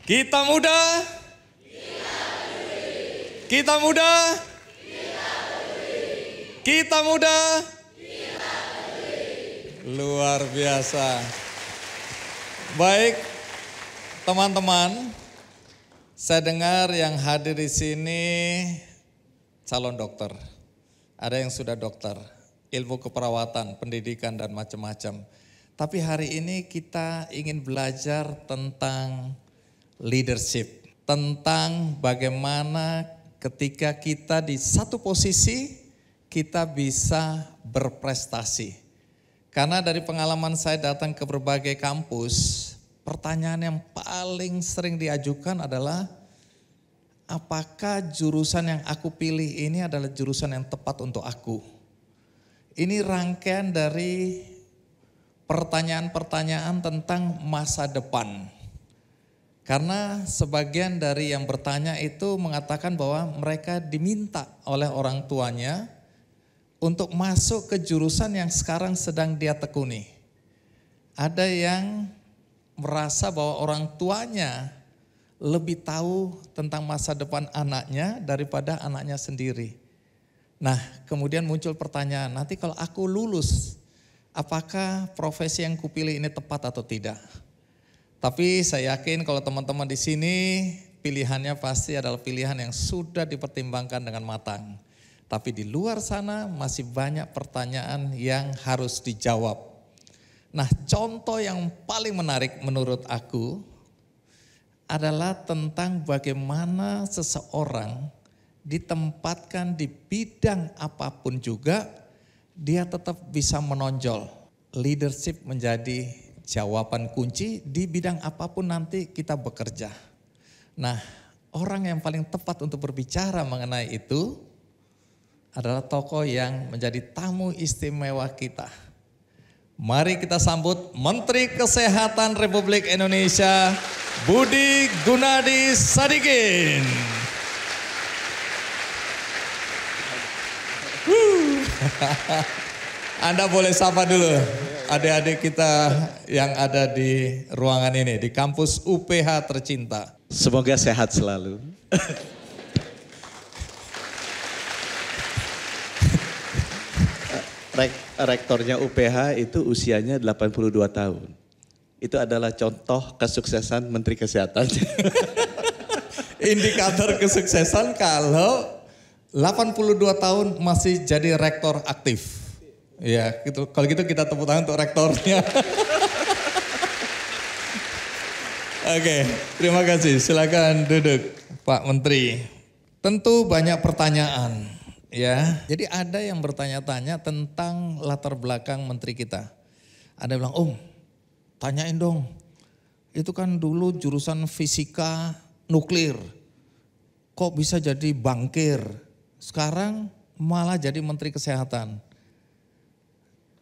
Kita muda, kita muda, kita muda, luar biasa. Baik, teman-teman, saya dengar yang hadir di sini calon dokter, ada yang sudah dokter, ilmu keperawatan, pendidikan dan macam-macam. Tapi hari ini kita ingin belajar tentang leadership, tentang bagaimana ketika kita di satu posisi kita bisa berprestasi. Karena dari pengalaman saya datang ke berbagai kampus, pertanyaan yang paling sering diajukan adalah apakah jurusan yang aku pilih ini adalah jurusan yang tepat untuk aku? Ini rangkaian dari pertanyaan-pertanyaan tentang masa depan. Karena sebagian dari yang bertanya itu mengatakan bahwa mereka diminta oleh orang tuanya untuk masuk ke jurusan yang sekarang sedang dia tekuni. Ada yang merasa bahwa orang tuanya lebih tahu tentang masa depan anaknya daripada anaknya sendiri. Nah, kemudian muncul pertanyaan, nanti kalau aku lulus, apakah profesi yang kupilih ini tepat atau tidak? Tapi saya yakin kalau teman-teman di sini pilihannya pasti adalah pilihan yang sudah dipertimbangkan dengan matang. Tapi di luar sana masih banyak pertanyaan yang harus dijawab. Nah, contoh yang paling menarik menurut aku adalah tentang bagaimana seseorang ditempatkan di bidang apapun juga dia tetap bisa menonjol. Leadership menjadi jawaban kunci di bidang apapun nanti kita bekerja. Nah, orang yang paling tepat untuk berbicara mengenai itu adalah tokoh yang menjadi tamu istimewa kita. Mari kita sambut Menteri Kesehatan Republik Indonesia, Budi Gunadi Sadikin. Anda boleh sapa dulu adik-adik kita yang ada di ruangan ini, di kampus UPH tercinta. Semoga sehat selalu. Rektornya UPH itu usianya 82 tahun. Itu adalah contoh kesuksesan Menteri Kesehatan. Indikator kesuksesan kalau 82 tahun masih jadi rektor aktif. Ya, gitu. Kalau gitu kita tepuk tangan untuk rektornya. Oke, terima kasih. Silakan duduk, Pak Menteri. Tentu banyak pertanyaan, ya. Jadi ada yang bertanya-tanya tentang latar belakang menteri kita. Ada yang bilang, tanyain dong. Itu kan dulu jurusan fisika nuklir. Kok bisa jadi bankir? Sekarang malah jadi menteri kesehatan.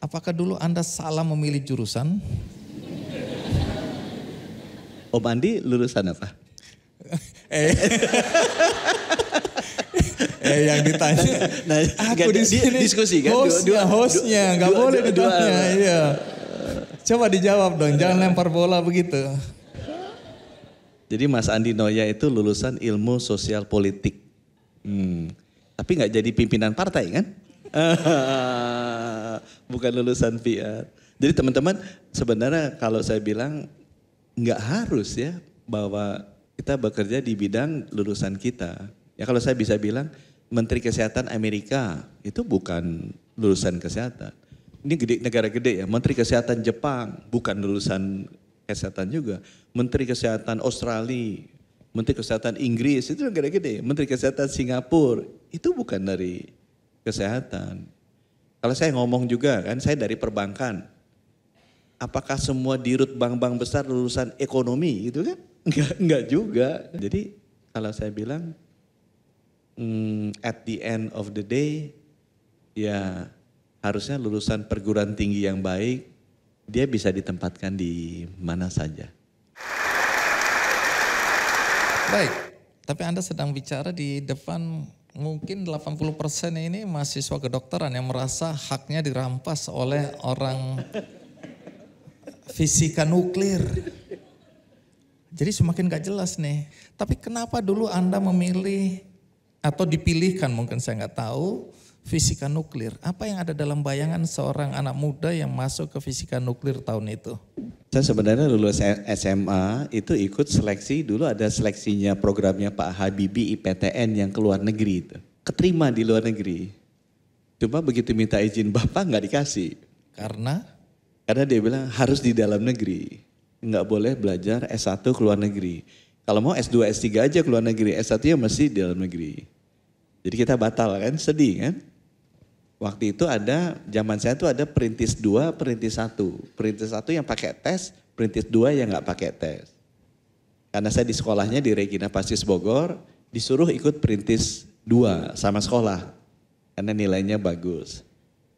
Apakah dulu Anda salah memilih jurusan? Om Andi lulusan apa? Yang ditanya, aku di sini diskusi kan? Hostnya, nggak boleh ditanya. Iya. Coba dijawab dong, jangan lempar bola begitu. Jadi Mas Andi Noya itu lulusan ilmu sosial politik. Tapi nggak jadi pimpinan partai kan? Bukan lulusan PR. Jadi teman-teman sebenarnya kalau saya bilang nggak harus ya bahwa kita bekerja di bidang lulusan kita. Ya kalau saya bisa bilang Menteri Kesehatan Amerika itu bukan lulusan kesehatan. Ini negara gede ya. Menteri Kesehatan Jepang bukan lulusan kesehatan juga. Menteri Kesehatan Australia, Menteri Kesehatan Inggris itu negara gede. Menteri Kesehatan Singapura itu bukan dari kesehatan. Kalau saya ngomong juga kan, saya dari perbankan. Apakah semua dirut bank-bank besar lulusan ekonomi gitu kan? Enggak juga. Jadi kalau saya bilang at the end of the day ya harusnya lulusan perguruan tinggi yang baik dia bisa ditempatkan di mana saja. Baik, tapi Anda sedang bicara di depan mungkin 80% ini mahasiswa kedokteran yang merasa haknya dirampas oleh orang fisika nuklir. Jadi semakin gak jelas nih. Tapi kenapa dulu Anda memilih atau dipilihkan, mungkin saya nggak tahu, fisika nuklir? Apa yang ada dalam bayangan seorang anak muda yang masuk ke fisika nuklir tahun itu? Saya sebenarnya lulus SMA itu ikut seleksi, dulu ada seleksinya programnya Pak Habibie IPTN yang ke luar negeri itu. Keterima di luar negeri. Cuma begitu minta izin Bapak nggak dikasih. Karena Dia bilang harus di dalam negeri. Nggak boleh belajar S1 ke luar negeri. Kalau mau S2, S3 aja ke luar negeri, S1-nya mesti di dalam negeri. Jadi kita batal kan, sedih kan. Waktu itu ada, zaman saya tuh ada perintis 2, perintis 1. Perintis 1 yang pakai tes, perintis 2 yang nggak pakai tes. Karena saya di sekolahnya di Regina Pacis Bogor, disuruh ikut perintis 2 sama sekolah. Karena nilainya bagus.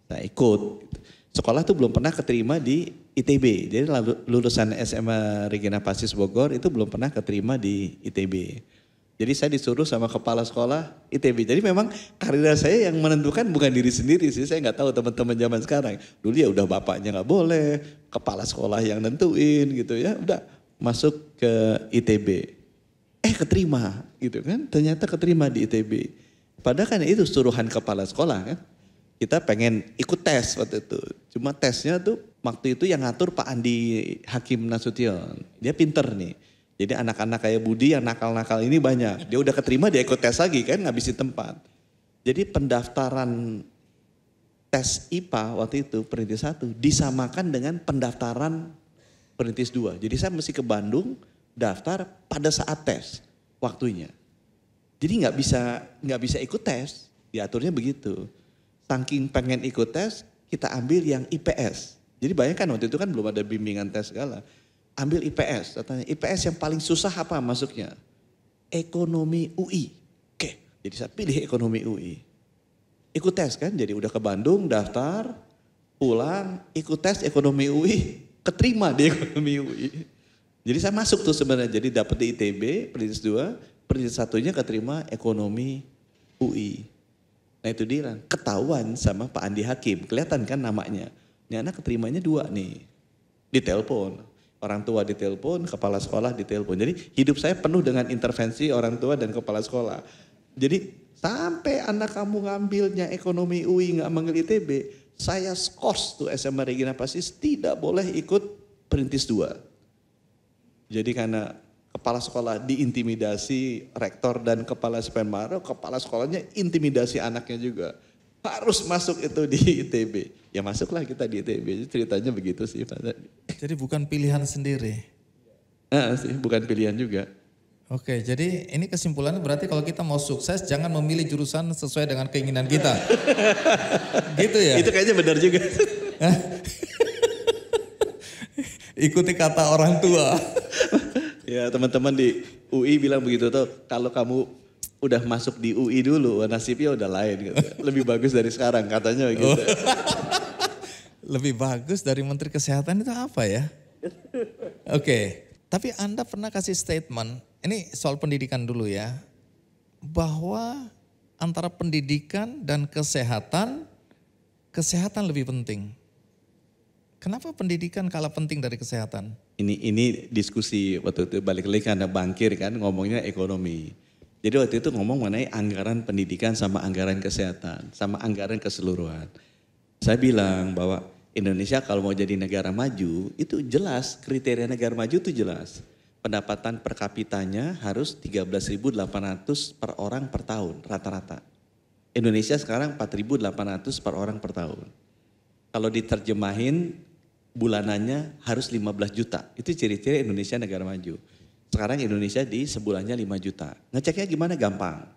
Saya ikut. Sekolah tuh belum pernah keterima di ITB. Jadi lulusan SMA Regina Pacis Bogor itu belum pernah keterima di ITB. Jadi saya disuruh sama kepala sekolah ITB. Jadi memang karir saya yang menentukan bukan diri sendiri sih. Saya nggak tahu teman-teman zaman sekarang. Dulu ya udah bapaknya nggak boleh, kepala sekolah yang nentuin gitu ya. Udah masuk ke ITB. Keterima gitu kan. Ternyata keterima di ITB. Padahal kan itu suruhan kepala sekolah kan. Kita pengen ikut tes waktu itu. Cuma tesnya tuh waktu itu yang ngatur Pak Andi Hakim Nasution. Dia pinter nih. Jadi anak-anak kayak Budi yang nakal-nakal ini banyak. Dia udah keterima dia ikut tes lagi kan ngabisin tempat. Jadi pendaftaran tes IPA waktu itu perintis 1 disamakan dengan pendaftaran perintis 2. Jadi saya mesti ke Bandung daftar pada saat tes waktunya. Jadi nggak bisa ikut tes. Diaturnya begitu. Saking pengen ikut tes, kita ambil yang IPS. Jadi bayangkan waktu itu kan belum ada bimbingan tes segala. Ambil IPS, katanya IPS yang paling susah apa masuknya? Ekonomi UI. Oke, jadi saya pilih ekonomi UI. Ikut tes kan, jadi udah ke Bandung, daftar, pulang, ikut tes ekonomi UI, keterima di ekonomi UI. Jadi saya masuk tuh sebenarnya, jadi dapat di ITB, perintis 2, perintis 1-nya keterima ekonomi UI. Nah itu dia ketahuan sama Pak Andi Hakim, kelihatan kan namanya. Ini anak keterimanya 2 nih, ditelepon. Orang tua ditelepon, kepala sekolah ditelepon. Jadi hidup saya penuh dengan intervensi orang tua dan kepala sekolah. Jadi sampai anak kamu ngambilnya ekonomi UI nggak manggil ITB, saya skors tuh SMA Regina Pacis tidak boleh ikut perintis 2. Jadi karena kepala sekolah diintimidasi, rektor dan kepala SPMaro, kepala sekolahnya intimidasi anaknya juga. Harus masuk itu di ITB. Ya masuklah kita di ITB, ceritanya begitu sih Pak. Jadi bukan pilihan sendiri? Sih, bukan pilihan juga. Oke, jadi ini kesimpulannya berarti kalau kita mau sukses jangan memilih jurusan sesuai dengan keinginan kita. Gitu ya? Itu kayaknya benar juga. Ikuti kata orang tua. Ya teman-teman di UI bilang begitu tuh, kalau kamu udah masuk di UI dulu nasibnya udah lain gitu. Lebih bagus dari sekarang katanya gitu. Lebih bagus dari Menteri Kesehatan itu apa ya? Oke, tapi Anda pernah kasih statement, ini soal pendidikan dulu ya, bahwa antara pendidikan dan kesehatan lebih penting. Kenapa pendidikan kalah penting dari kesehatan? Ini diskusi waktu itu balik lagi karena bangkir kan ngomongnya ekonomi. Jadi waktu itu ngomong mengenai anggaran pendidikan sama anggaran kesehatan, sama anggaran keseluruhan. Saya bilang bahwa Indonesia kalau mau jadi negara maju itu jelas, kriteria negara maju itu jelas. Pendapatan per kapitanya harus 13.800 per orang per tahun rata-rata. Indonesia sekarang 4.800 per orang per tahun. Kalau diterjemahin bulanannya harus 15 juta. Itu ciri-ciri Indonesia negara maju. Sekarang Indonesia di sebulannya 5 juta. Ngeceknya gimana? Gampang.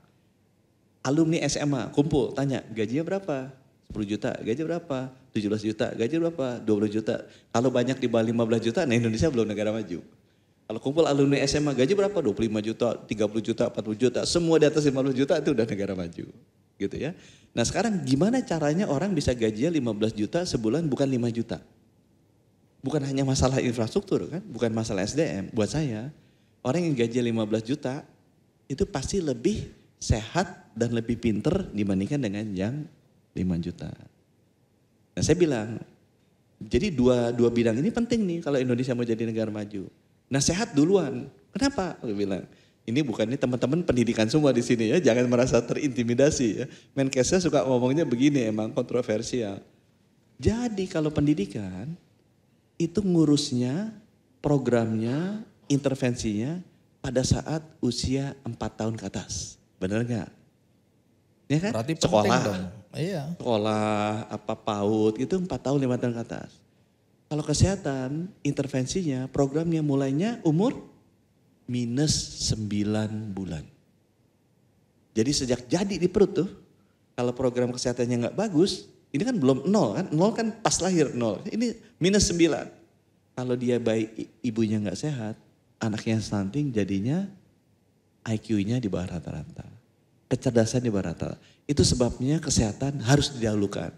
Alumni SMA kumpul, tanya gajinya berapa? 10 juta, gaji berapa? 17 juta, gaji berapa? 20 juta. Kalau banyak di bawah 15 juta, nah Indonesia belum negara maju. Kalau kumpul alumni SMA gaji berapa? 25 juta, 30 juta, 40 juta. Semua di atas 50 juta itu udah negara maju. Gitu ya. Nah sekarang gimana caranya orang bisa gajinya 15 juta sebulan bukan 5 juta? Bukan hanya masalah infrastruktur kan, bukan masalah SDM. Buat saya, orang yang gaji 15 juta itu pasti lebih sehat dan lebih pinter dibandingkan dengan yang 5 juta. Nah saya bilang, jadi dua bidang ini penting nih kalau Indonesia mau jadi negara maju. Nah sehat duluan, Kenapa? Aku bilang, ini teman-teman pendidikan semua di sini ya, jangan merasa terintimidasi ya. Menkesnya suka ngomongnya begini, emang kontroversial. Jadi kalau pendidikan itu ngurusnya, programnya, intervensinya pada saat usia 4 tahun ke atas. Benar nggak? Ya kan? Berarti penting Sekolah, dong. Iya. sekolah, PAUD itu 4 tahun 5 tahun ke atas. Kalau kesehatan, intervensinya, programnya mulainya umur minus 9 bulan. Jadi sejak jadi di perut tuh, kalau program kesehatannya nggak bagus, ini kan belum 0 kan, 0 kan pas lahir 0, ini minus 9. Kalau dia baik ibunya nggak sehat, anaknya stunting jadinya IQ-nya di bawah rata-rata. Kecerdasan di bawah rata-rata. Itu sebabnya kesehatan harus didahulukan.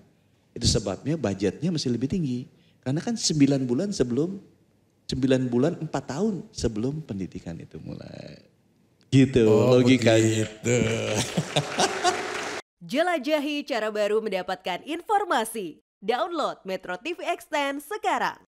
Itu sebabnya budgetnya mesti lebih tinggi. Karena kan 9 bulan 4 tahun sebelum pendidikan itu mulai. Gitu logikanya. Begitu. Jelajahi cara baru mendapatkan informasi. Download Metro TV Extend sekarang.